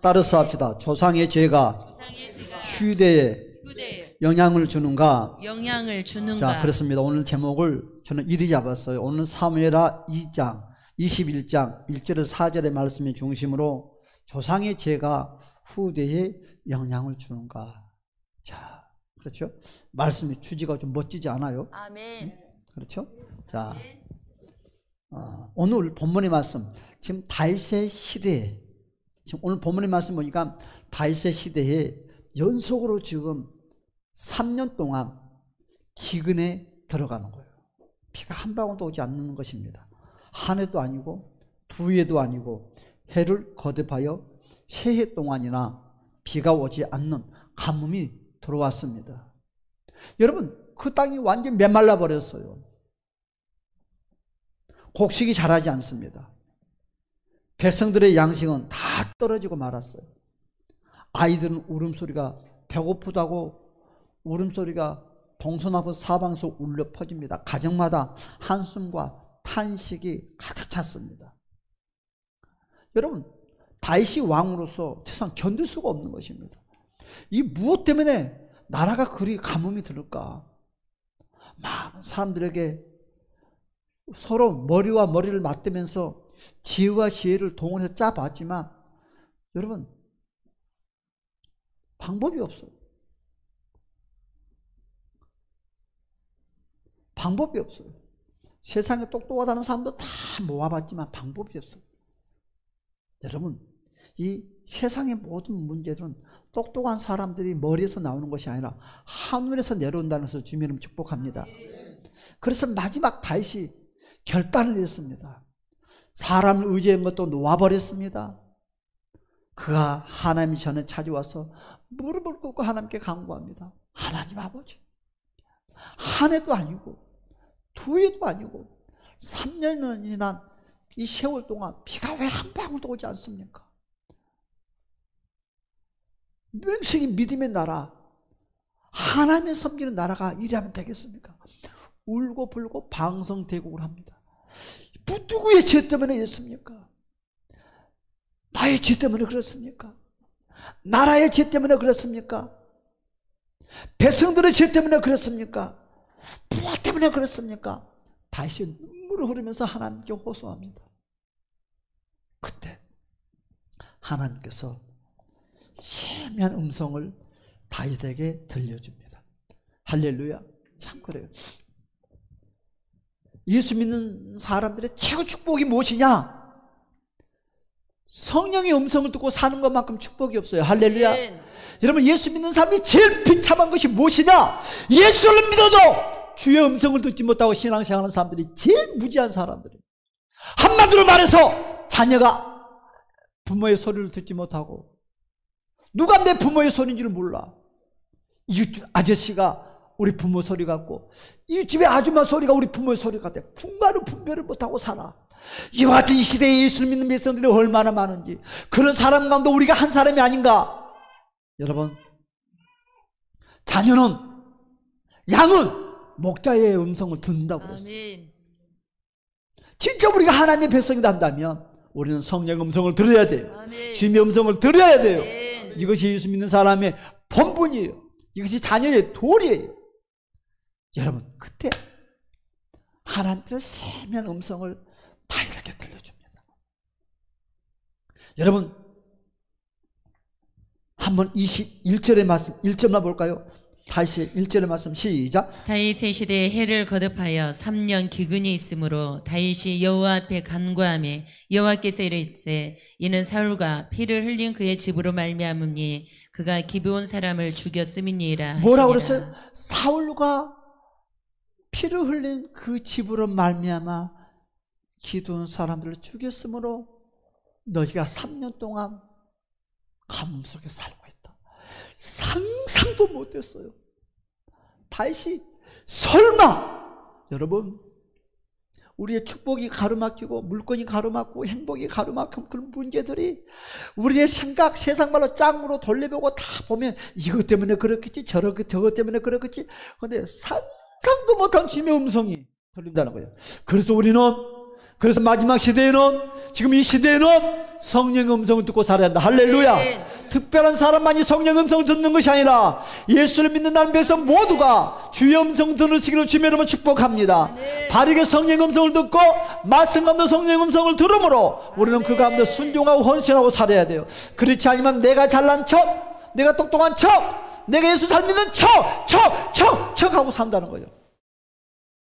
따라서 합시다. 조상의 죄가 휴대에 영향을 주는가? 자, 그렇습니다. 오늘 제목을 저는 이리 잡았어요. 오늘 사무엘하 2장 21장 1절에서 4절의 말씀의 중심으로 조상의 죄가 후대에 영향을 주는가? 자, 그렇죠? 말씀의 주제가 좀 멋지지 않아요? 아멘. 그렇죠? 자, 오늘 본문의 말씀, 지금 다윗의 시대에, 지금 오늘 본문의 말씀 보니까 다윗의 시대에 연속으로 지금 3년 동안 기근에 들어가는 거예요. 비가 한 방울도 오지 않는 것입니다. 한 해도 아니고 두 해도 아니고 해를 거듭하여 세 해 동안이나 비가 오지 않는 가뭄이 들어왔습니다. 여러분, 그 땅이 완전히 메말라 버렸어요. 곡식이 자라지 않습니다. 백성들의 양식은 다 떨어지고 말았어요. 아이들은 울음소리가, 배고프다고 울음소리가 동서남북 사방서 울려 퍼집니다. 가정마다 한숨과 탄식이 가득 찼습니다. 여러분, 다윗이 왕으로서 세상 견딜 수가 없는 것입니다. 이 무엇 때문에 나라가 그리 가뭄이 들을까? 많은 사람들에게 서로 머리와 머리를 맞대면서 지혜와 지혜를 동원해서 짜봤지만 여러분, 방법이 없어요. 방법이 없어요. 세상에 똑똑하다는 사람도 다 모아봤지만 방법이 없어요. 여러분, 이 세상의 모든 문제는 똑똑한 사람들이 머리에서 나오는 것이 아니라 하늘에서 내려온다는 것을 주님은 축복합니다. 그래서 마지막 다윗이 결단을 했습니다. 사람을 의지한 것도 놓아버렸습니다. 그가 하나님 전에 찾아와서 무릎을 꿇고 하나님께 간구합니다. 하나님 아버지, 한 해도 아니고 두 해도 아니고 3년이나 이 세월 동안 비가 왜 한 방울도 오지 않습니까? 명식이 믿음의 나라, 하나님을 섬기는 나라가 이래하면 되겠습니까? 울고 불고 방성대국을 합니다. 누구의 죄 때문에 이랬습니까? 나의 죄 때문에 그렇습니까? 나라의 죄 때문에 그렇습니까? 백성들의 죄 때문에 그렇습니까? 무엇 때문에 그렇습니까? 다시 눈물을 흐르면서 하나님께 호소합니다. 그때 하나님께서 세미한 음성을 다윗에게 들려줍니다. 할렐루야. 참 그래요. 예수 믿는 사람들의 최고 축복이 무엇이냐? 성령의 음성을 듣고 사는 것만큼 축복이 없어요. 할렐루야. 여러분, 예수 믿는 사람이 제일 비참한 것이 무엇이냐? 예수를 믿어도 주의 음성을 듣지 못하고 신앙생활하는 사람들이 제일 무지한 사람들이에요. 한마디로 말해서 자녀가 부모의 소리를 듣지 못하고, 누가 내 부모의 소리인지를 몰라. 이웃집 아저씨가 우리 부모 소리 같고 이웃집의 아줌마 소리가 우리 부모의 소리 같아. 분간을 분별을 못하고 살아. 이와 같은 이 시대에 예수를 믿는 백성들이 얼마나 많은지, 그런 사람 가운데 우리가 한 사람이 아닌가? 여러분, 자녀는, 양은 목자의 음성을 듣는다고 그랬어요. 진짜 우리가 하나님의 백성이다 한다면 우리는 성령의 음성을 들어야 돼요. 주님의 음성을 들어야 돼요. 이것이 예수 믿는 사람의 본분이에요. 이것이 자녀의 도리예요. 여러분, 그때 하나님께서 세미한 음성을 다윗에게 들려줍니다. 여러분, 한번 21절의 말씀 1절만 볼까요? 다윗의 1절의 말씀 시작. 다윗의 시대에 해를 거듭하여 3년 기근이 있으므로 다윗이 여호와 앞에 간구하며 여호와께서 이르시되 이는 사울과 피를 흘린 그의 집으로 말미암으니 그가 기브온 사람을 죽였음이니라. 뭐라고 그랬어요? 사울과 피를 흘린 그 집으로 말미암아 기드온 사람들을 죽였으므로 너희가 3년 동안 가뭄 속에 살고 있다. 상상도 못했어요. 다윗이 설마, 여러분, 우리의 축복이 가로막히고 물건이 가로막고 행복이 가로막힌 그런 문제들이 우리의 생각, 세상 말로 짱으로 돌려보고 다 보면 이것 때문에 그렇겠지, 저것 때문에 그렇겠지. 그런데 상상도 못한 주님의 음성이 들린다는 거예요. 그래서 우리는 그래서 마지막 시대에는, 지금 이 시대에는 성령의 음성을 듣고 살아야 한다. 할렐루야. 네. 특별한 사람만이 성령의 음성을 듣는 것이 아니라 예수를 믿는다는 백성 모두가 주의 음성 들으시기를 주님의 이름으로 축복합니다. 네. 바르게 성령의 음성을 듣고 말씀 가운데 성령의 음성을 들으므로 우리는 그 가운데 순종하고 헌신하고 살아야 돼요. 그렇지 않으면 내가 잘난 척, 내가 똑똑한 척, 내가 예수 잘 믿는 척 하고 산다는 거죠.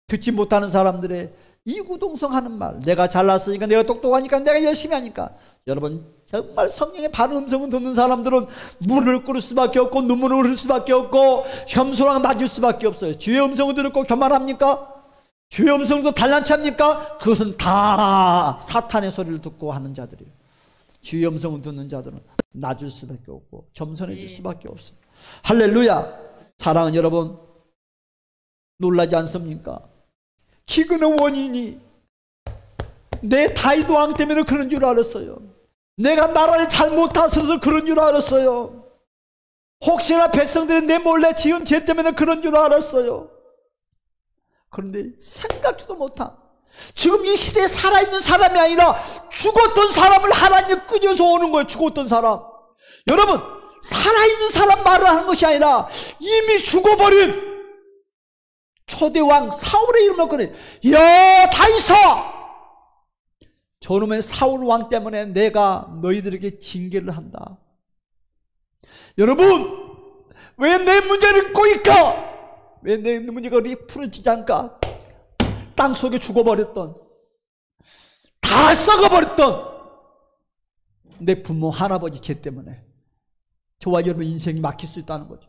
듣지 못하는 사람들의 이구동성하는 말, 내가 잘났으니까, 내가 똑똑하니까, 내가 열심히 하니까. 여러분, 정말 성령의 바른 음성을 듣는 사람들은 물을 끓일 수밖에 없고 눈물을 흘릴 수밖에 없고 겸손하고 낮을 수밖에 없어요. 주의 음성을 듣고 교만합니까? 주의 음성도 단란치합니까? 그것은 다 사탄의 소리를 듣고 하는 자들이에요. 주의 음성을 듣는 자들은 낮을 수밖에 없고 겸손해질 수밖에 없어요. 할렐루야. 사랑하는 여러분, 놀라지 않습니까? 기근의 원인이 내 다윗 왕 때문에 그런 줄 알았어요. 내가 나라를 잘 못하셔서 그런 줄 알았어요. 혹시나 백성들이 내 몰래 지은 죄 때문에 그런 줄 알았어요. 그런데 생각지도 못한, 지금 이 시대에 살아있는 사람이 아니라 죽었던 사람을 하나님이 끄집어서 오는 거예요. 죽었던 사람. 여러분, 살아있는 사람 말을 하는 것이 아니라 이미 죽어버린 초대왕 사울의 이름을 꺼내, 야 다윗아, 저놈의 사울 왕 때문에 내가 너희들에게 징계를 한다. 여러분, 왜 내 문제를 꼬일까? 왜 내 문제가 그렇게 풀어지지 않을까? 땅속에 죽어버렸던, 다 썩어버렸던 내 부모 할아버지 죄 때문에 저와 여러분 인생이 막힐 수 있다는 거죠.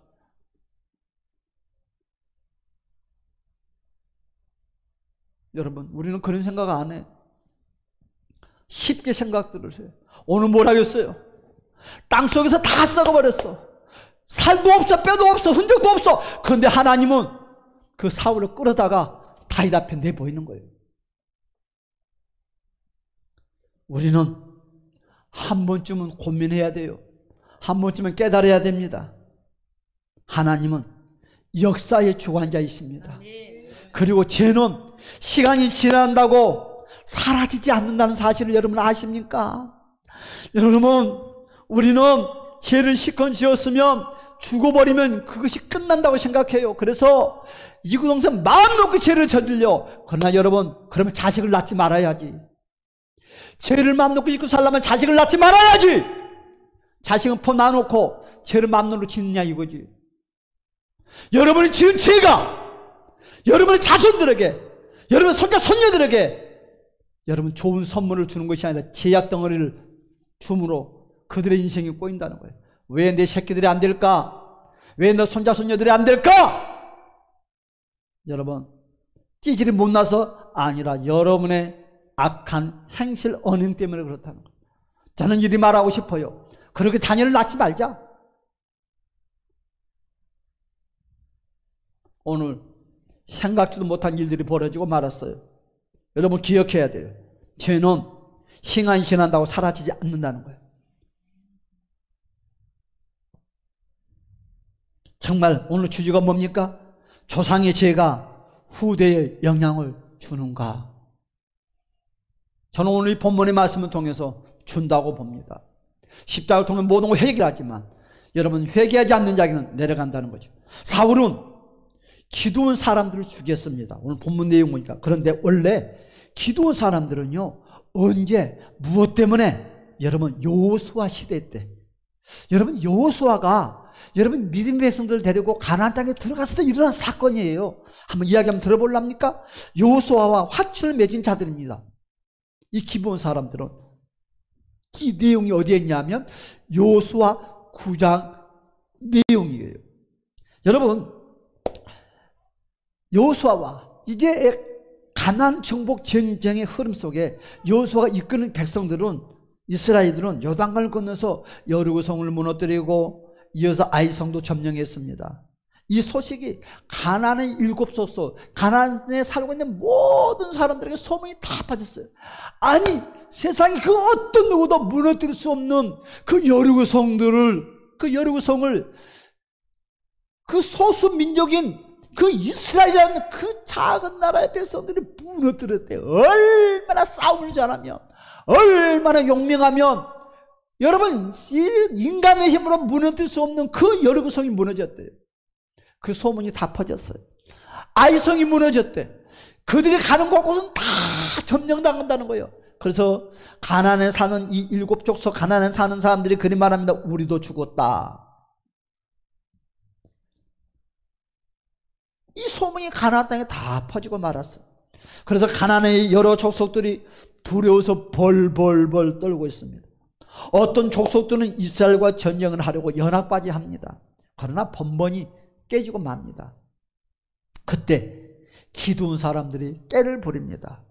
여러분, 우리는 그런 생각 안 해. 쉽게 생각들을 해요. 오늘 뭘 하겠어요? 땅속에서 다 썩어버렸어. 살도 없어, 뼈도 없어, 흔적도 없어. 그런데 하나님은 그 사울을 끌어다가 다윗 앞에 내보이는 거예요. 우리는 한 번쯤은 고민해야 돼요. 한 번쯤은 깨달아야 됩니다. 하나님은 역사의 주관자이십니다. 그리고 죄는 시간이 지난다고 사라지지 않는다는 사실을 여러분 아십니까? 여러분, 우리는 죄를 실컷 지었으면 죽어버리면 그것이 끝난다고 생각해요. 그래서 이구동성 마음 놓고 죄를 저질려. 그러나 여러분, 그러면 자식을 낳지 말아야지. 죄를 마음 놓고 잊고 살려면 자식을 낳지 말아야지. 자식은 포 놔놓고 죄를 마음 놓고 짓느냐 이거지. 여러분이 지은 죄가 여러분의 자손들에게, 여러분 손자 손녀들에게 여러분 좋은 선물을 주는 것이 아니라 제약 덩어리를 줌으로 그들의 인생이 꼬인다는 거예요. 왜 내 새끼들이 안 될까? 왜 너 손자 손녀들이 안 될까? 여러분, 찌질이 못나서 아니라 여러분의 악한 행실 언행 때문에 그렇다는 거예요. 저는 이리 말하고 싶어요. 그렇게 자녀를 낳지 말자. 오늘 생각지도 못한 일들이 벌어지고 말았어요. 여러분 기억해야 돼요. 죄는 시간이 지난다고 사라지지 않는다는 거예요. 정말 오늘 주제가 뭡니까? 조상의 죄가 후대에 영향을 주는가? 저는 오늘 이 본문의 말씀을 통해서 준다고 봅니다. 십자가를 통해 모든 걸 해결하지만 여러분, 회개하지 않는 자에게는 내려간다는 거죠. 사울은 기도원 사람들을 죽였습니다. 오늘 본문 내용 보니까. 그런데 원래 기도원 사람들은요, 언제 무엇 때문에? 여러분, 여호수아 시대 때, 여러분 여호수아가 여러분 믿음의 백성들을 데리고 가나안 땅에 들어갔을 때 일어난 사건이에요. 한번 이야기 한번 들어볼랍니까? 여호수아와 화친을 맺은 자들입니다. 이 기브온 사람들은. 이 내용이 어디에 있냐면 여호수아 9장 내용이에요. 여러분, 여호수아와 이제 가나안 정복 전쟁의 흐름 속에 여호수아가 이끄는 백성들은, 이스라엘들은 요단강을 건너서 여리고성을 무너뜨리고 이어서 아이성도 점령했습니다. 이 소식이 가나안의 7소서, 가나안에 살고 있는 모든 사람들에게 소문이 다 빠졌어요. 아니, 세상에 그 어떤 누구도 무너뜨릴 수 없는 그 여리고성을 그 소수 민족인 그 이스라엘이라는 그 작은 나라의 백성들이 무너뜨렸대요. 얼마나 싸움을 잘하면, 얼마나 용맹하면, 여러분, 인간의 힘으로 무너뜨릴 수 없는 그 여리고성이 무너졌대요. 그 소문이 다 퍼졌어요. 아이성이 무너졌대. 그들이 가는 곳곳은 다 점령당한다는 거예요. 그래서 가나안에 사는 이 7족속 가나안에 사는 사람들이 그리 말합니다. 우리도 죽었다. 이 소문이 가나안 땅에 다 퍼지고 말았어요. 그래서 가나안의 여러 족속들이 두려워서 벌벌벌 떨고 있습니다. 어떤 족속들은 이스라엘과 전쟁을 하려고 연합까지 합니다. 그러나 번번이 깨지고 맙니다. 그때 기드온 사람들이 깨를 부립니다.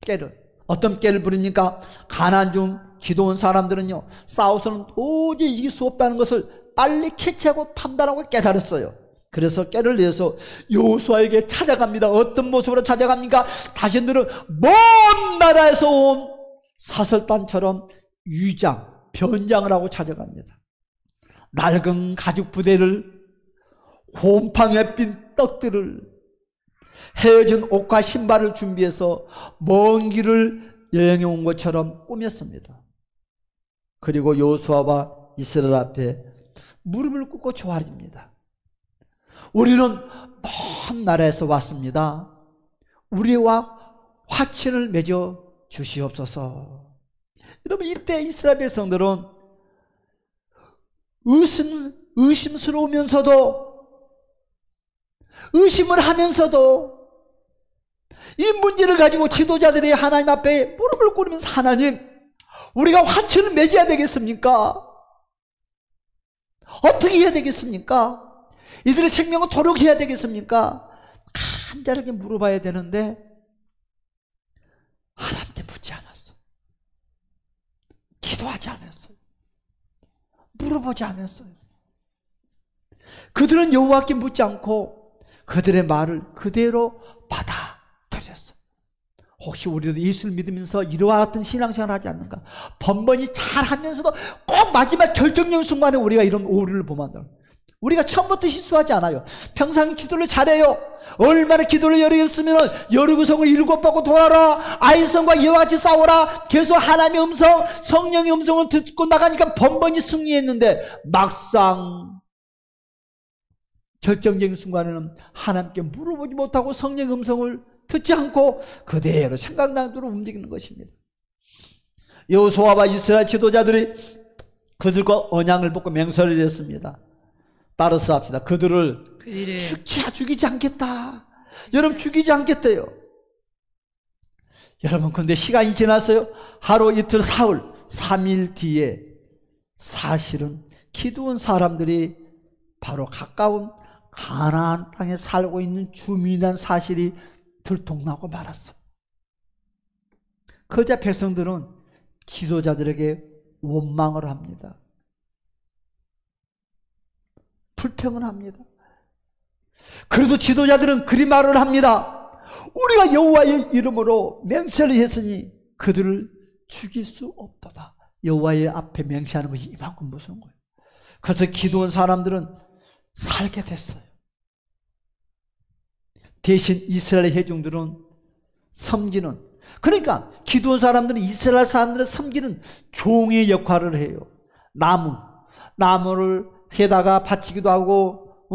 깨를. 어떤 깨를 부립니까? 가나안 중 기드온 사람들은요, 싸워서는 도저히 이길 수 없다는 것을 빨리 캐치하고 판단하고 깨달았어요. 그래서 깨를 내서 여호수아에게 찾아갑니다. 어떤 모습으로 찾아갑니까? 자신들은 먼 나라에서 온 사설단처럼 위장, 변장을 하고 찾아갑니다. 낡은 가죽 부대를, 곰팡이에 핀 떡들을, 헤어진 옷과 신발을 준비해서 먼 길을 여행해 온 것처럼 꾸몄습니다. 그리고 여호수아와 이스라엘 앞에 무릎을 꿇고 조아립니다. 우리는 먼 나라에서 왔습니다. 우리와 화친을 맺어 주시옵소서. 여러분, 이때 이스라엘 백성들은 의심스러우면서도, 의심을 하면서도 이 문제를 가지고 지도자들이 하나님 앞에 무릎을 꿇으면서, 하나님, 우리가 화친을 맺어야 되겠습니까? 어떻게 해야 되겠습니까? 이들의 생명을 도록해야 되겠습니까? 간절하게 물어봐야 되는데 하나님께 묻지 않았어. 기도하지 않았어요. 물어보지 않았어요. 그들은 여호와께 묻지 않고 그들의 말을 그대로 받아들였어요. 혹시 우리도 예수를 믿으면서 이와 같은 신앙생활을 하지 않는가? 번번이 잘하면서도 꼭 마지막 결정적인 순간에 우리가 이런 오류를 보면, 우리가 처음부터 실수하지 않아요. 평생 기도를 잘해요. 얼마나 기도를 열었으면 여리고성을 7바퀴 돌아라, 아이성과 이와 같이 싸워라, 계속 하나님의 음성, 성령의 음성을 듣고 나가니까 번번이 승리했는데, 막상 결정적인 순간에는 하나님께 물어보지 못하고 성령의 음성을 듣지 않고 그대로 생각나도록 움직이는 것입니다. 여호수아와 이스라엘 지도자들이 그들과 언약을 맺고 맹세를 했습니다. 따라서 합시다. 그들을 죽이지 않겠다. 여러분, 죽이지 않겠대요. 여러분, 근데 시간이 지났어요. 하루 이틀 사흘 3일 뒤에 사실은 기드온 사람들이 바로 가까운 가나안 땅에 살고 있는 주민이라는 사실이 들통나고 말았어. 그자 백성들은 지도자들에게 원망을 합니다. 불평을 합니다. 그래도 지도자들은 그리 말을 합니다. 우리가 여호와의 이름으로 맹세를 했으니 그들을 죽일 수 없도다. 여호와의 앞에 맹세하는 것이 이만큼 무서운 거예요. 그래서 기도한 사람들은 살게 됐어요. 대신 이스라엘 회중들은 섬기는, 그러니까 기도한 사람들은 이스라엘 사람들을 섬기는 종의 역할을 해요. 나무를 해다가 바치기도 하고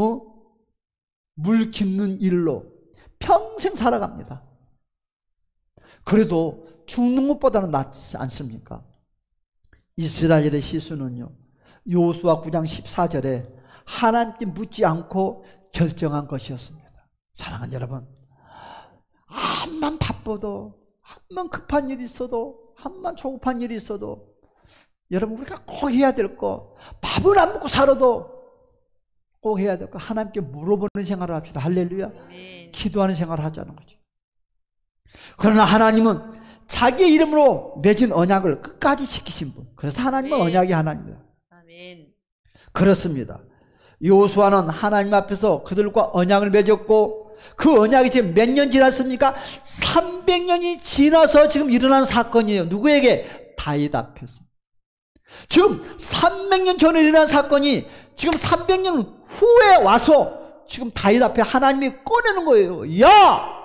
물 깃는 일로 평생 살아갑니다. 그래도 죽는 것보다는 낫지 않습니까? 이스라엘의 시수는요, 여호수아 9장 14절에 하나님께 묻지 않고 결정한 것이었습니다. 사랑하는 여러분, 한만 바빠도, 한만 급한 일이 있어도, 한만 조급한 일이 있어도, 여러분, 우리가 꼭 해야 될 거, 밥을 안 먹고 살아도 꼭 해야 될 거, 하나님께 물어보는 생활을 합시다. 할렐루야. 아멘. 기도하는 생활을 하자는 거죠. 그러나 하나님은 자기의 이름으로 맺은 언약을 끝까지 지키신 분. 그래서 하나님은 언약이 하나님이다. 아멘. 그렇습니다. 여호수아는 하나님 앞에서 그들과 언약을 맺었고, 그 언약이 지금 몇 년 지났습니까? 300년이 지나서 지금 일어난 사건이에요. 누구에게? 다윗 앞에서. 지금 300년 전에 일어난 사건이 지금 300년 후에 와서 지금 다윗 앞에 하나님이 꺼내는 거예요. 야!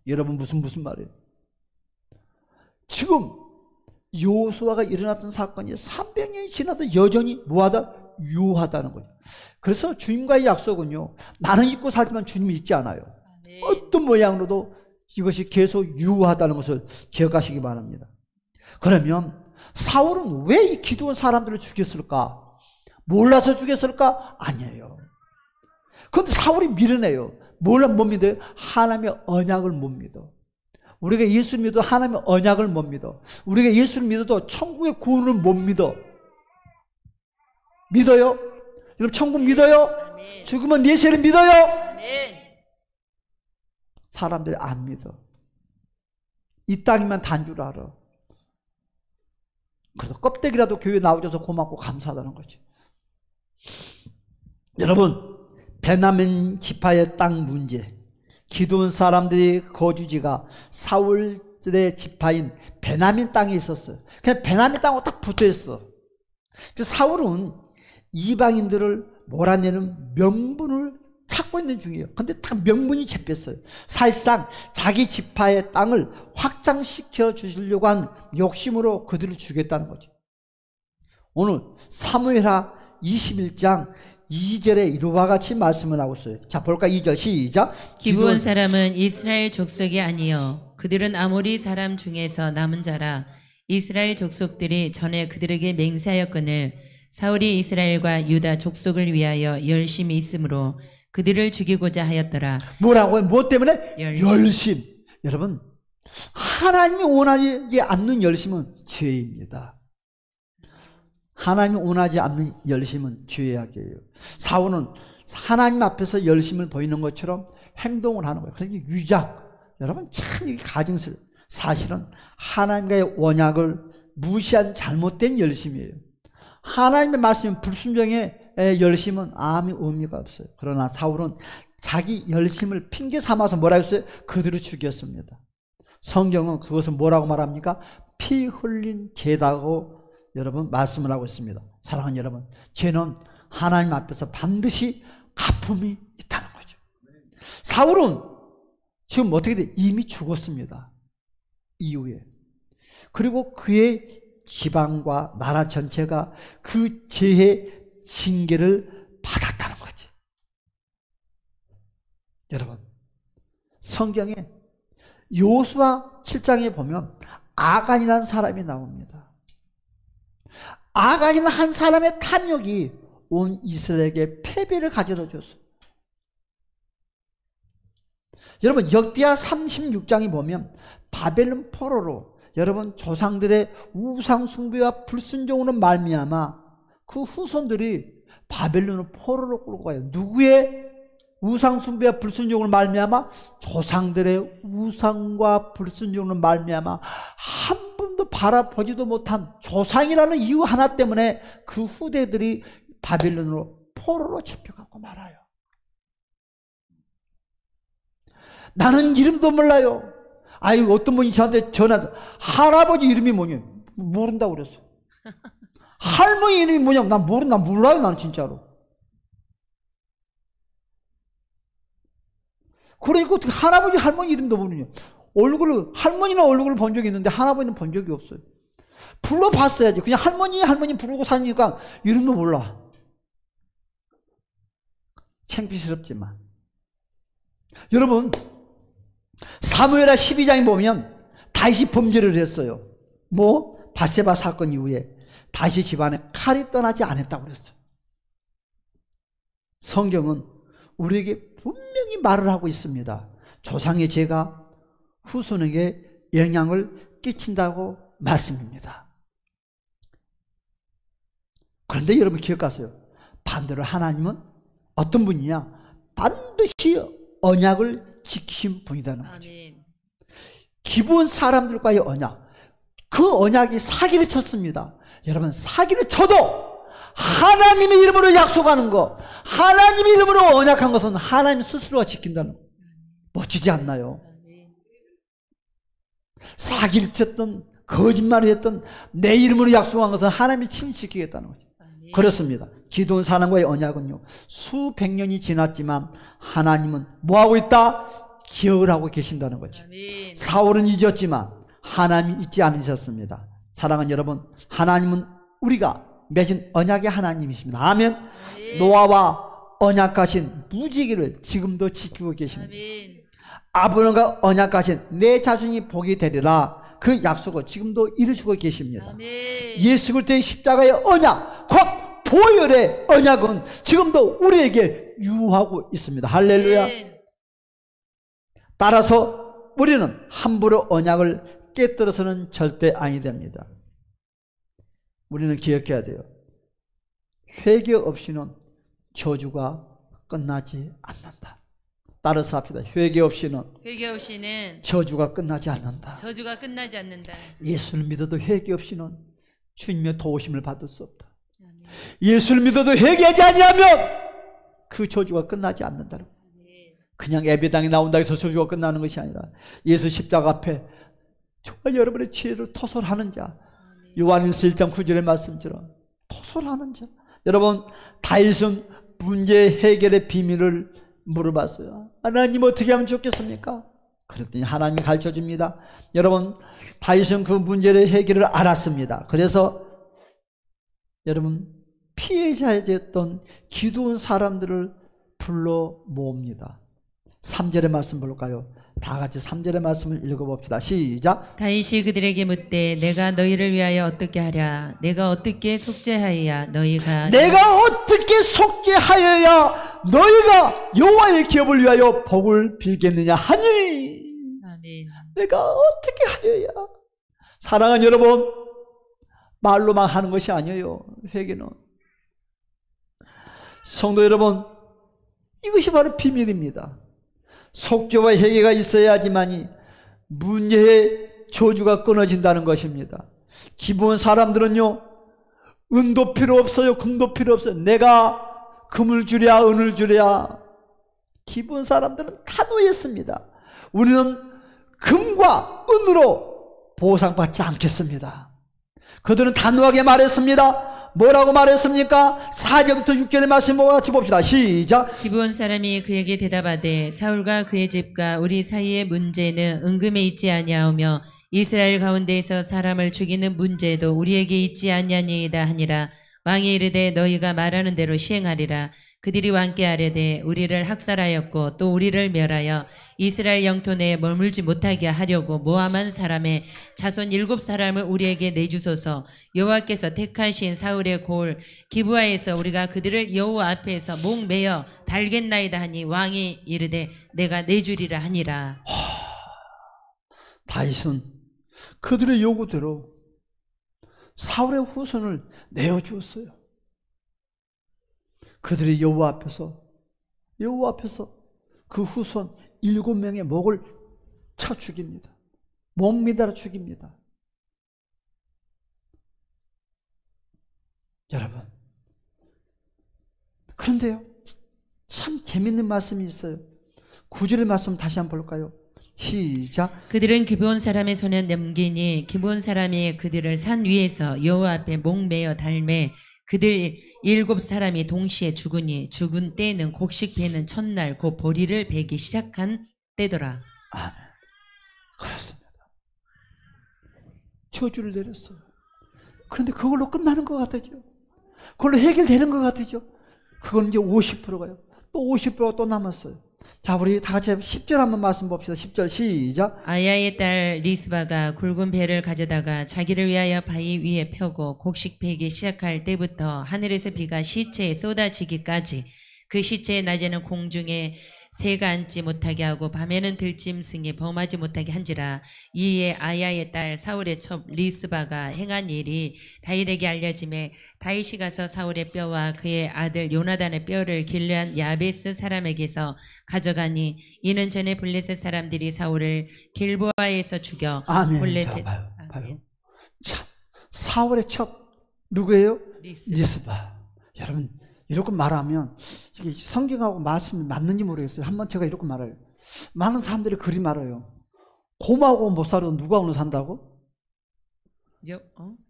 여러분 무슨 말이에요? 지금 여호수아가 일어났던 사건이 300년이 지나도 여전히 뭐하다? 유효하다는 거죠. 그래서 주님과의 약속은요, 나는 잊고 살지만 주님이 잊지 않아요. 어떤 모양으로도 이것이 계속 유효하다는 것을 기억하시기 바랍니다. 그러면 사울은 왜 이 기드온 사람들을 죽였을까? 몰라서 죽였을까? 아니에요. 그런데 사울이 미련해요. 못 믿어요? 하나님의 언약을 못 믿어. 우리가 예수를 믿어도 하나님의 언약을 못 믿어. 우리가 예수를 믿어도 천국의 구원을 못 믿어. 믿어요? 여러분 천국 믿어요? 아멘. 죽으면 예수를 믿어요? 아멘. 사람들이 안 믿어. 이 땅이면 단 줄 알아. 그래서 껍데기라도 교회에 나오셔서 고맙고 감사하다는 거지. 여러분, 베냐민 지파의 땅 문제, 기드온 사람들이 거주지가 사울의 지파인 베냐민 땅에 있었어요. 그냥 베냐민 땅하고 딱 붙어 있어. 사울은 이방인들을 몰아내는 명분을 찾고 있는 중이에요. 근데 다 명분이 잡혔어요. 사실상 자기 지파의 땅을 확장시켜 주시려고 한 욕심으로 그들을 죽였다는 거죠. 오늘 사무엘하 21장 2절에 이와 같이 말씀을 하고 있어요. 자, 볼까? 2절 시작. 기브온 사람은 이스라엘 족속이 아니요 그들은 아모리 사람 중에서 남은 자라. 이스라엘 족속들이 전에 그들에게 맹세하였거늘 사울이 이스라엘과 유다 족속을 위하여 열심히 있으므로 그들을 죽이고자 하였더라. 뭐라고요? 무엇 때문에? 열심. 여러분, 하나님이 원하지 않는 열심은 죄입니다. 하나님이 원하지 않는 열심은 죄악이에요. 사울은 하나님 앞에서 열심을 보이는 것처럼 행동을 하는 거예요. 그러니까 유작. 여러분 참 이게 가증스러워요. 사실은 하나님과의 언약을 무시한 잘못된 열심이에요. 하나님의 말씀은 불순종의 열심은 아무 의미가 없어요. 그러나 사울은 자기 열심을 핑계 삼아서 뭐라 했어요? 그들을 죽였습니다. 성경은 그것을 뭐라고 말합니까? 피 흘린 죄다고 여러분 말씀을 하고 있습니다. 사랑하는 여러분, 죄는 하나님 앞에서 반드시 갚음이 있다는 거죠. 사울은 지금 어떻게 돼? 이미 죽었습니다. 이후에. 그리고 그의 지방과 나라 전체가 그 죄의 징계를 받았다는 거지. 여러분, 성경에 여호수아 7장에 보면 아간이라는 사람이 나옵니다. 아간이는 한 사람의 탐욕이 온 이스라엘에게 패배를 가져다 줬어요. 여러분, 역대하 36장에 보면 바벨론 포로로 여러분 조상들의 우상 숭배와 불순종으로 말미암아 그 후손들이 바벨론을 포로로 끌고 가요. 누구의 우상 숭배와 불순종으로 말미암아? 조상들의 우상과 불순종으로 말미암아 한 번도 바라보지도 못한 조상이라는 이유 하나 때문에 그 후대들이 바벨론으로 포로로 잡혀가고 말아요. 나는 이름도 몰라요. 아유, 어떤 분이 저한테 전화도 할아버지 이름이 뭐냐? 모른다고 그랬어. 할머니 이름이 뭐냐고. 난 몰라요. 나는 진짜로. 그러니까 어떻게 할아버지 할머니 이름도 모르냐. 할머니나 얼굴을 본 적이 있는데 할아버지는 본 적이 없어요. 불러봤어야지. 그냥 할머니 부르고 사니까 이름도 몰라. 창피스럽지만 여러분, 사무엘하 12장에 보면 다윗이 범죄를 했어요. 바세바 사건 이후에 다윗 집안에 칼이 떠나지 않았다고 그랬어요. 성경은 우리에게 분명히 말을 하고 있습니다. 조상의 죄가 후손에게 영향을 끼친다고 말씀입니다. 그런데 여러분 기억하세요. 반대로 하나님은 어떤 분이냐? 반드시 언약을 지키신 분이라는 거죠. 기본 사람들과의 언약, 그 언약이 사기를 쳤습니다. 여러분, 사기를 쳐도 하나님의 이름으로 약속하는 거, 하나님의 이름으로 언약한 것은 하나님 스스로가 지킨다는 거. 멋지지 않나요? 사기를 쳤던, 거짓말을 했던 내 이름으로 약속한 것은 하나님이 친히 지키겠다는 거죠. 그렇습니다. 기드온 사람과의 언약은요, 수백 년이 지났지만 하나님은 뭐하고 있다? 기억을 하고 계신다는 거죠. 아멘. 사울은 잊었지만 하나님이 잊지 않으셨습니다. 사랑하는 여러분, 하나님은 우리가 맺은 언약의 하나님이십니다. 아멘. 아멘. 노아와 언약하신 무지개를 지금도 지키고 계십니다. 아멘. 아브라함과 언약하신 내 자손이 복이 되리라, 그 약속을 지금도 이루시고 계십니다. 아멘. 예수 그리스도의 십자가의 언약, 곧 보혈의 언약은 지금도 우리에게 유효하고 있습니다. 할렐루야. 아멘. 따라서 우리는 함부로 언약을 깨뜨려서는 절대 아니 됩니다. 우리는 기억해야 돼요. 회개 없이는 저주가 끝나지 않는다. 따라서 합시다. 회개 없이는 저주가 끝나지 않는다. 저주가 끝나지 않는다. 예수를 믿어도 회개 없이는 주님의 도우심을 받을 수 없다. 아멘. 예수를 믿어도 회개하지 아니하면 그 저주가 끝나지 않는다. 그냥 예배당에 나온다 해서 저주가 끝나는 것이 아니라 예수 십자가 앞에 저와 여러분의 지혜를 토설하는 자, 요한일서 1장 9절의 말씀처럼 토설하는 자. 여러분, 다윗은 문제 해결의 비밀을 물어봤어요. 하나님 어떻게 하면 좋겠습니까? 그랬더니 하나님이 가르쳐줍니다. 여러분, 다윗은 그 문제의 해결을 알았습니다. 그래서 여러분, 피해자였던 기도한 사람들을 불러 모읍니다. 3절의 말씀 볼까요? 다 같이 3절의 말씀을 읽어봅시다. 시작. 다윗이 그들에게 묻되 내가 너희를 위하여 어떻게 하랴? 내가 어떻게 속죄하여야 너희가 여호와의 기업을 위하여 복을 빌겠느냐 하니. 아멘. 내가 어떻게 하여야. 사랑하는 여러분, 말로만 하는 것이 아니에요. 회개는. 성도 여러분, 이것이 바로 비밀입니다. 속죄와 회개가 있어야지만이 문제의 저주가 끊어진다는 것입니다. 기본 사람들은요, 은도 필요 없어요. 금도 필요 없어요. 내가 금을 주랴 은을 주랴. 기본 사람들은 단호했습니다. 우리는 금과 은으로 보상받지 않겠습니다. 그들은 단호하게 말했습니다. 뭐라고 말했습니까? 4절부터 6절의 말씀 같이 봅시다. 시작. 기브온 사람이 그에게 대답하되 사울과 그의 집과 우리 사이의 문제는 은금에 있지 아니하오며 이스라엘 가운데에서 사람을 죽이는 문제도 우리에게 있지 아니하니이다 하니라. 왕이 이르되 너희가 말하는 대로 시행하리라. 그들이 왕께 아뢰되 우리를 학살하였고 또 우리를 멸하여 이스라엘 영토 내에 머물지 못하게 하려고 모함한 사람의 자손 7사람을 우리에게 내주소서. 여호와께서 택하신 사울의 고을 기브아에서 우리가 그들을 여호와 앞에서 목매어 달겠나이다 하니 왕이 이르되 내가 내주리라 하니라. 다윗은 그들의 요구대로 사울의 후손을 내어주었어요. 그들이 여호와 앞에서 그 후손 7명의 목을 쳐 죽입니다. 목 매달아 죽입니다. 여러분, 그런데요, 참 재밌는 말씀이 있어요. 9절의 말씀 다시 한번 볼까요? 시작. 그들은 기브온 사람의 손에 넘기니 기브온 사람이 그들을 산 위에서 여호와 앞에 목매어 달매 그들 7사람이 동시에 죽으니 죽은 때는 곡식 베는 첫날 곧 보리를 베기 시작한 때더라. 아멘. 그렇습니다. 저주를 내렸어요. 그런데 그걸로 끝나는 것 같아죠. 그걸로 해결되는 것 같아죠. 그건 이제 50%가요. 또 50%가 또 남았어요. 자, 우리 다 같이 10절 한번 말씀 봅시다. 10절 시작. 아야의 딸 리스바가 굵은 배를 가져다가 자기를 위하여 바위 위에 펴고 곡식 베기 시작할 때부터 하늘에서 비가 시체에 쏟아지기까지 그 시체의 낮에는 공중에 새가 앉지 못하게 하고 밤에는 들짐승이 범하지 못하게 한지라. 이에 아야의 딸 사울의 첩 리스바가 행한 일이 다윗에게 알려짐에 다윗이 가서 사울의 뼈와 그의 아들 요나단의 뼈를 길르한 야베스 사람에게서 가져가니 이는 전에 블레셋 사람들이 사울을 길보아에서 죽여 아멘. 블레셋 봐요. 참, 사울의 첩 누구예요? 리스바. 여러분, 이렇게 말하면 이게 성경하고 말씀이 맞는지 모르겠어요. 한번 제가 이렇게 말해요. 많은 사람들이 그리 말해요. 곰하고 못 살아도 누구하고 산다고?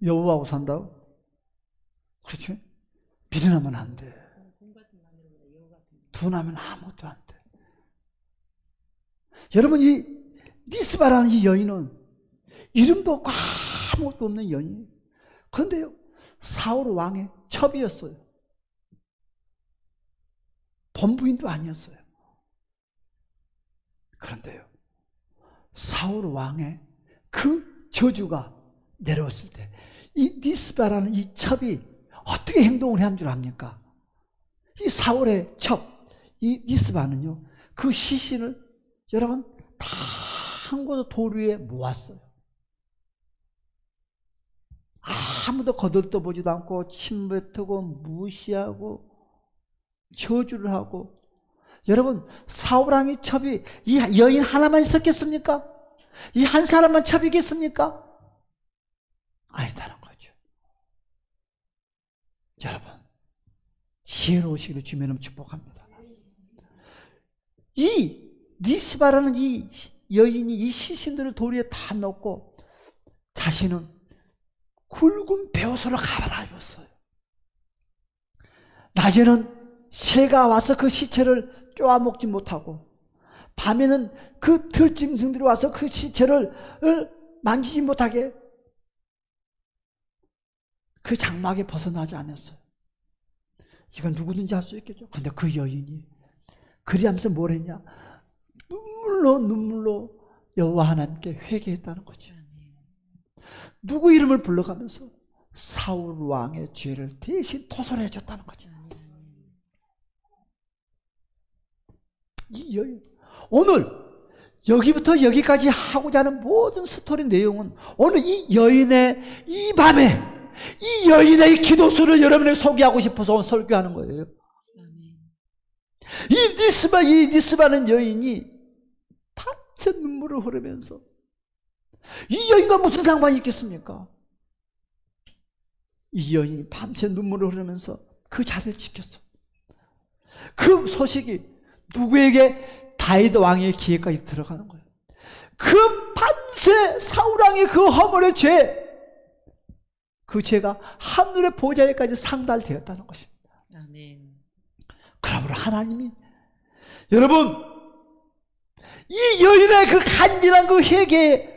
여우하고 산다고? 그렇죠? 비린하면 안 돼. 둔하면 아무것도 안 돼. 여러분, 이 니스바라는 이 여인은 이름도 없고 아무것도 없는 여인이에요. 그런데요, 사울 왕의 첩이었어요. 본부인도 아니었어요. 그런데요, 사울 왕의 그 저주가 내려왔을 때 이 니스바라는 이 첩이 어떻게 행동을 한 줄 압니까? 이 사울의 첩, 이 니스바는요, 그 시신을 여러분 다 한 곳에 돌 위에 모았어요. 아무도 거들떠보지도 않고 침뱉고 무시하고 저주를 하고. 여러분, 사울왕의 첩이 이 여인 하나만 있었겠습니까? 이 한 사람만 첩이겠습니까? 아니다는 거죠. 여러분, 지혜로우시기를 주님으로 축복합니다. 이 니스바라는 이 여인이 이 시신들을 돌 위에 다 넣고 자신은 굵은 베옷으로 갈아 입었어요. 낮에는 새가 와서 그 시체를 쪼아먹지 못하고, 밤에는 그 들짐승들이 와서 그 시체를 만지지 못하게 그 장막에 벗어나지 않았어요. 이건 누구든지 할 수 있겠죠. 근데 그 여인이 그리하면서 뭘 했냐? 눈물로 여호와 하나님께 회개했다는 거죠. 누구 이름을 불러가면서 사울 왕의 죄를 대신 토설해 줬다는 거죠. 이 여인, 오늘 여기부터 여기까지 하고자 하는 모든 스토리 내용은 오늘 이 여인의 이 밤에 이 여인의 기도수를 여러분에게 소개하고 싶어서 오늘 설교하는 거예요. 이 니스바는 여인이 밤새 눈물을 흐르면서, 이 여인과 무슨 상관이 있겠습니까? 이 여인이 밤새 눈물을 흐르면서 그 자리를 지켰어. 그 소식이 누구에게? 다윗 왕의 귀에까지 들어가는 거예요. 그 밤새 사울왕의 그 허물의 죄, 그 죄가 하늘의 보좌에까지 상달되었다는 것입니다. 아멘. 그러므로 하나님이, 여러분, 이 여인의 그 간절한 그 회개의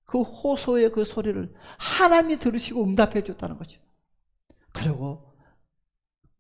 그 호소의 그 소리를 하나님이 들으시고 응답해 줬다는 거죠. 그리고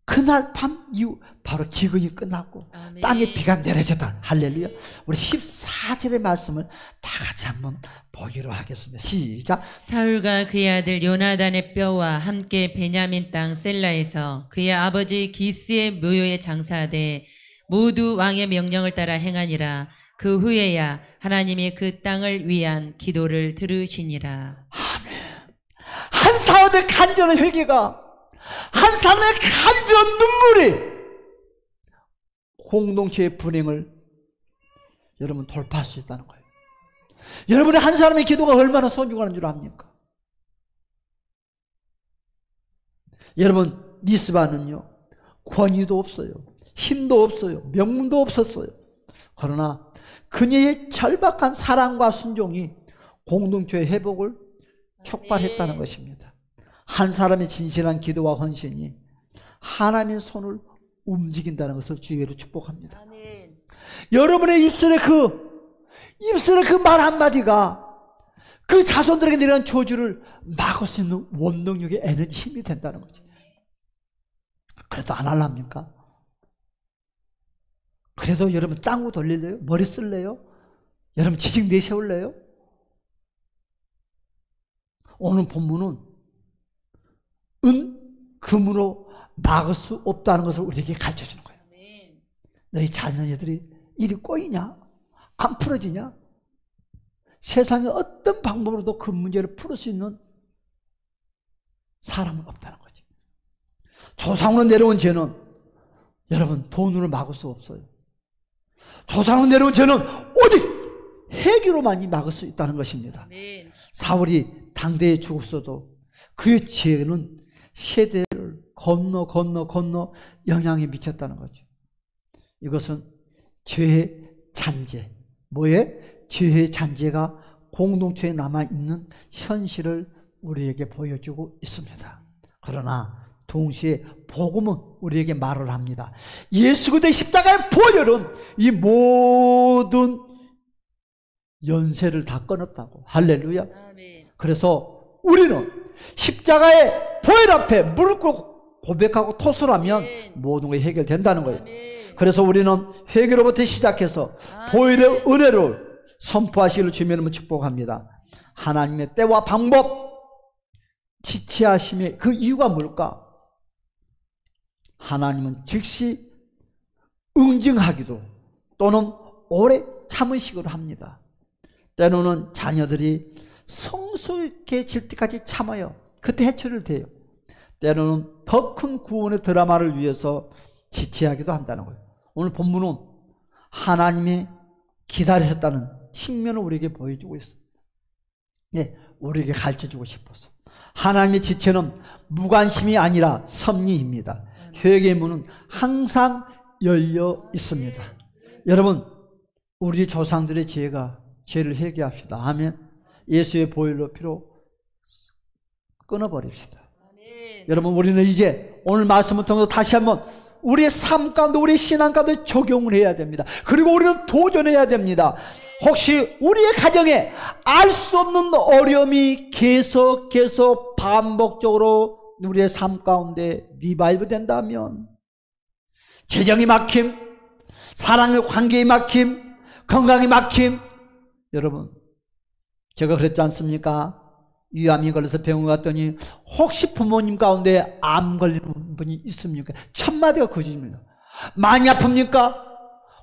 그날 밤 이후 바로 기근이 끝났고 아멘. 땅에 비가 내려졌다. 할렐루야. 우리 14절의 말씀을 다 같이 한번 보기로 하겠습니다. 시작. 사울과 그의 아들 요나단의 뼈와 함께 베냐민 땅 셀라에서 그의 아버지 기스의 묘요에 장사하되 모두 왕의 명령을 따라 행하니라. 그 후에야 하나님이 그 땅을 위한 기도를 들으시니라. 아멘. 한 사람의 간절한 회개가, 한 사람의 간절한 눈물이 공동체의 불행을 여러분 돌파할 수 있다는 거예요. 여러분의 한 사람의 기도가 얼마나 소중한 줄 압니까? 여러분, 니스바는요, 권위도 없어요, 힘도 없어요, 명문도 없었어요. 그러나 그녀의 절박한 사랑과 순종이 공동체의 회복을 촉발했다는 것입니다. 한 사람의 진실한 기도와 헌신이 하나님의 손을 움직인다는 것을 주의로 축복합니다. 아멘. 여러분의 입술의 그 말 한마디가 그 자손들에게 내려간 저주를 막을 수 있는 원동력의 에너지, 힘이 된다는 거죠. 그래도 안 할랍니까? 그래도 여러분 짱구 돌릴래요? 머리 쓸래요? 여러분 지식 내세울래요? 오늘 본문은 금으로 막을 수 없다는 것을 우리에게 가르쳐주는 거예요. 너희 자녀들이 일이 꼬이냐? 안 풀어지냐? 세상에 어떤 방법으로도 그 문제를 풀을 수 있는 사람은 없다는 거죠. 조상으로 내려온 죄는 여러분 돈으로 막을 수 없어요. 조상으로 내려온 죄는 오직 회개로만이 막을 수 있다는 것입니다. 아멘. 사울이 당대에 죽었어도 그의 죄는 세대를 건너 영향이 미쳤다는 거죠. 이것은 죄의 잔재, 죄의 잔재가 공동체에 남아있는 현실을 우리에게 보여주고 있습니다. 그러나 동시에 복음은 우리에게 말을 합니다. 예수 그리스도의 십자가의 보혈은 이 모든 연세를 다 끊었다고. 할렐루야. 아멘. 그래서 우리는 십자가의 보혈 앞에 무릎 꿇고 고백하고 토설하면 모든 것이 해결된다는 거예요. 그래서 우리는 회개로부터 시작해서 보혈의 은혜를 선포하시기를 주님의 축복합니다. 하나님의 때와 방법, 지체하심의 그 이유가 뭘까? 하나님은 즉시 응징하기도 또는 오래 참으시기도 합니다. 때로는 자녀들이 성숙해질 때까지 참아요. 그때 해초를 대요. 때로는 더 큰 구원의 드라마를 위해서 지체하기도 한다는 거예요. 오늘 본문은 하나님이 기다리셨다는 측면을 우리에게 보여주고 있어요. 네, 우리에게 가르쳐주고 싶어서. 하나님의 지체는 무관심이 아니라 섭리입니다. 회개의 문은 항상 열려 있습니다. 여러분, 우리 조상들의 죄를 회개합시다. 아멘. 예수의 보혈로 피로 끊어버립시다. 아멘. 여러분, 우리는 이제 오늘 말씀을 통해서 다시 한번 우리의 삶 가운데, 우리의 신앙 가운데 적용을 해야 됩니다. 그리고 우리는 도전해야 됩니다. 혹시 우리의 가정에 알 수 없는 어려움이 계속 반복적으로 우리의 삶 가운데 리바이브 된다면, 재정이 막힘, 사랑의 관계의 막힘, 건강의 막힘, 여러분, 제가 그랬지 않습니까? 위암이 걸려서 병원 갔더니 혹시 부모님 가운데 암 걸리는 분이 있습니까? 첫마디가 거짓입니다. 많이 아픕니까?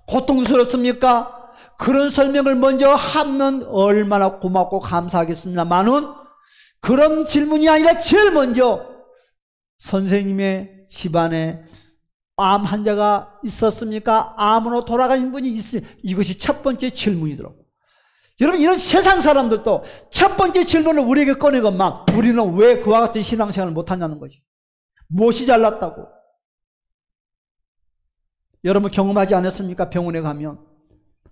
고통스럽습니까? 그런 설명을 먼저 하면 얼마나 고맙고 감사하겠습니다만은, 그런 질문이 아니라 제일 먼저 선생님의 집안에 암 환자가 있었습니까? 암으로 돌아가신 분이 있으니, 이것이 첫 번째 질문이더라고요. 여러분, 이런 세상 사람들도 첫 번째 질문을 우리에게 꺼내건만 우리는 왜 그와 같은 신앙생활을 못하냐는 거지. 무엇이 잘났다고? 여러분 경험하지 않았습니까? 병원에 가면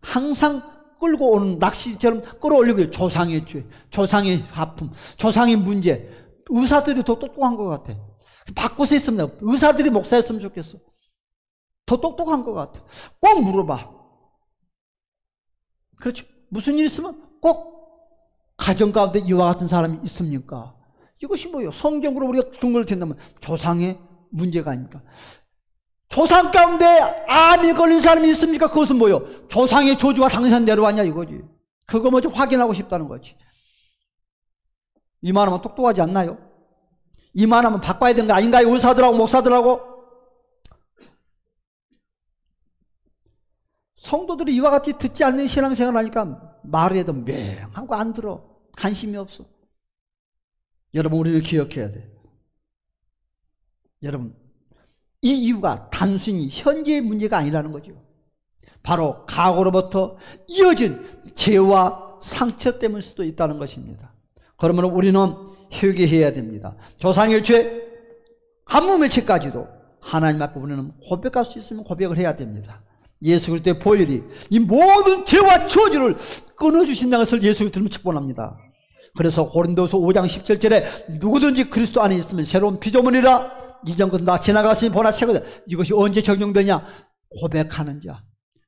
항상 끌고 오는 낚시처럼 끌어올리고, 조상의 죄, 조상의 아픔, 조상의 문제. 의사들이 더 똑똑한 것 같아. 바꿔서 했습니다. 의사들이 목사였으면 좋겠어. 더 똑똑한 것 같아. 꼭 물어봐. 그렇죠. 무슨 일 있으면 꼭 가정 가운데 이와 같은 사람이 있습니까? 이것이 뭐예요? 성경으로 우리가 근거를 댄다면 조상의 문제가 아닙니까? 조상 가운데 암이 걸린 사람이 있습니까? 그것은 뭐예요? 조상의 저주가 당신 내려왔냐 이거지. 그거 먼저 확인하고 싶다는 거지. 이만하면 똑똑하지 않나요? 이만하면 바꿔야 되는 거 아닌가요? 의사들하고 목사들하고. 성도들이 이와 같이 듣지 않는 신앙생활을 하니까 말을 해도 맹하고 안 들어. 관심이 없어. 여러분, 우리는 기억해야 돼. 여러분, 이 이유가 단순히 현재의 문제가 아니라는 거죠. 바로 과거로부터 이어진 죄와 상처 때문일 수도 있다는 것입니다. 그러면 우리는 회개해야 됩니다. 조상의 죄, 가뭄의 죄까지도 하나님 앞에 우리는 고백할 수 있으면 고백을 해야 됩니다. 예수 그리스도의 보혈이 이 모든 죄와 저주를 끊어주신다는 것을 예수 그리스도는 축복합니다. 그래서 고린도서 5장 17절에 누구든지 그리스도 안에 있으면 새로운 피조물이라, 이전 것은 다 지나갔으니 보나 새거든. 이것이 언제 적용되냐? 고백하는 자,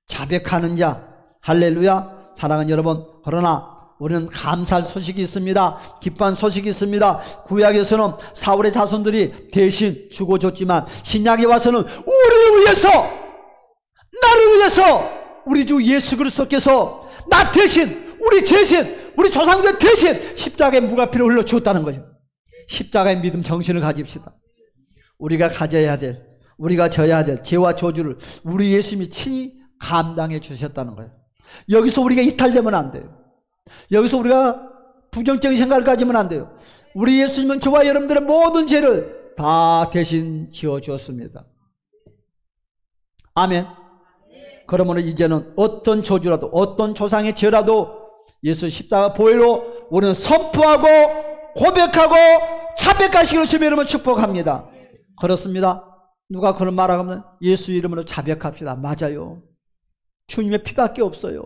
자백하는 자. 할렐루야. 사랑하는 여러분, 그러나 우리는 감사할 소식이 있습니다. 기뻐한 소식이 있습니다. 구약에서는 사울의 자손들이 대신 죽어줬지만 신약에 와서는 우리를 위해서, 나를 위해서 우리 주 예수 그리스도께서 나 대신, 우리 대신, 우리 조상들 대신 십자가의 무가피를 흘려 주었다는 거죠. 십자가의 믿음 정신을 가집시다. 우리가 가져야 될, 우리가 져야 될 죄와 저주를 우리 예수님이 친히 감당해 주셨다는 거예요. 여기서 우리가 이탈되면 안 돼요. 여기서 우리가 부정적인 생각을 가지면 안 돼요. 우리 예수님은 저와 여러분들의 모든 죄를 다 대신 지어 주었습니다. 아멘. 그러면 이제는 어떤 저주라도, 어떤 조상의 죄라도 예수 십자가 보혈로 우리는 선포하고 고백하고 자백하시기로 주의 이름으로 축복합니다. 그렇습니다. 누가 그런 말하면 예수 이름으로 자백합시다. 맞아요. 주님의 피밖에 없어요.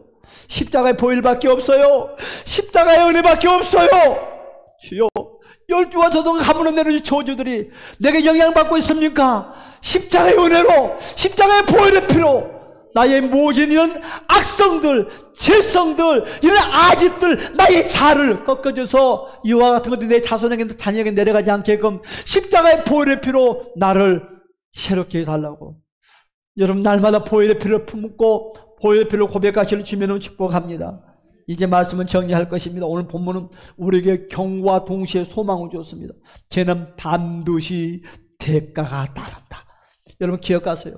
십자가의 보혈밖에 없어요. 십자가의 은혜밖에 없어요. 주여, 열주와 저동과 가문으로 내려진 저주들이 내게 영향받고 있습니까? 십자가의 은혜로, 십자가의 보혈의 피로 나의 모진 이런 악성들, 죄성들, 이런 아집들, 나의 자를 꺾어줘서 이와 같은 것들이 내 자손에게, 자녀에게 내려가지 않게끔 십자가의 보혈의 피로 나를 새롭게 해달라고. 여러분, 날마다 보혈의 피를 품고 보혈의 피를 고백하시는 주님을 축복합니다. 이제 말씀은 정리할 것입니다. 오늘 본문은 우리에게 경고와 동시에 소망을 줬습니다. 죄는 반드시 대가가 따른다. 여러분 기억하세요.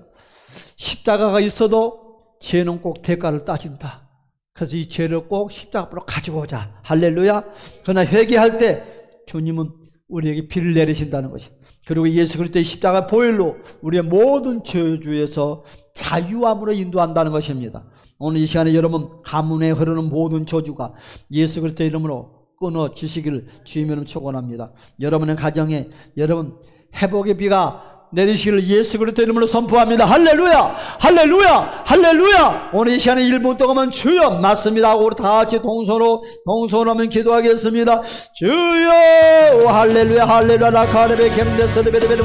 십자가가 있어도 죄는 꼭 대가를 따진다. 그래서 이 죄를 꼭 십자가 앞으로 가지고 오자. 할렐루야. 그러나 회개할 때 주님은 우리에게 비를 내리신다는 것입니다. 그리고 예수 그리스도의 십자가 보혈로 우리의 모든 저주에서 자유함으로 인도한다는 것입니다. 오늘 이 시간에 여러분 가문에 흐르는 모든 저주가 예수 그리스도의 이름으로 끊어지시기를 주님의 이름으로 축원합니다. 여러분의 가정에 여러분 회복의 비가 내리시기를 예수 그리스도의 이름으로 선포합니다. 할렐루야, 할렐루야, 할렐루야. 오늘 이 시간에 1분 동안만 주여 맞습니다 하고 우리 다 같이 동서로 하면 기도하겠습니다. 주여 할렐루야, 할렐루야. 라카레베 겜데스르베데베데